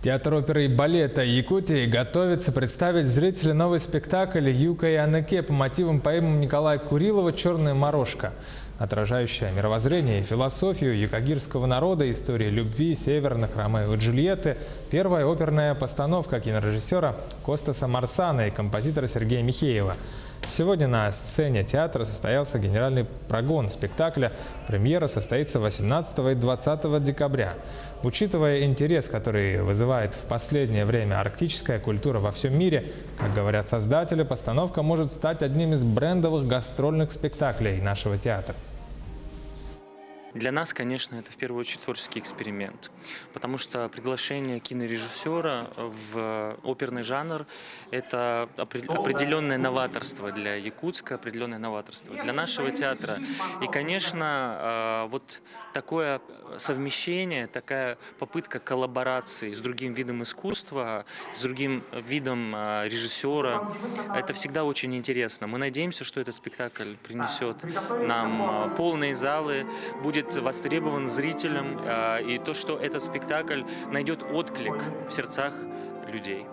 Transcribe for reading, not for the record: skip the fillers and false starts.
Театр оперы и балета Якутии готовится представить зрителю новый спектакль «Юка и Анаке» по мотивам поэмы Николая Курилова «Черная морожка», отражающая мировоззрение и философию якагирского народа, истории любви, северных Ромео и Джульетты, первая оперная постановка кинорежиссера Костаса Марсана и композитора Сергея Михеева. Сегодня на сцене театра состоялся генеральный прогон спектакля. Премьера состоится 18 и 20 декабря. Учитывая интерес, который вызывает в последнее время арктическая культура во всем мире, как говорят создатели, постановка может стать одним из брендовых гастрольных спектаклей нашего театра. Для нас, конечно, это в первую очередь творческий эксперимент, потому что приглашение кинорежиссера в оперный жанр – это определенное новаторство для Якутска, определенное новаторство для нашего театра. И, конечно, вот такое совмещение, такая попытка коллаборации с другим видом искусства, с другим видом режиссера – это всегда очень интересно. Мы надеемся, что этот спектакль принесет нам полные залы, будет востребован зрителям, и то, что этот спектакль найдет отклик в сердцах людей.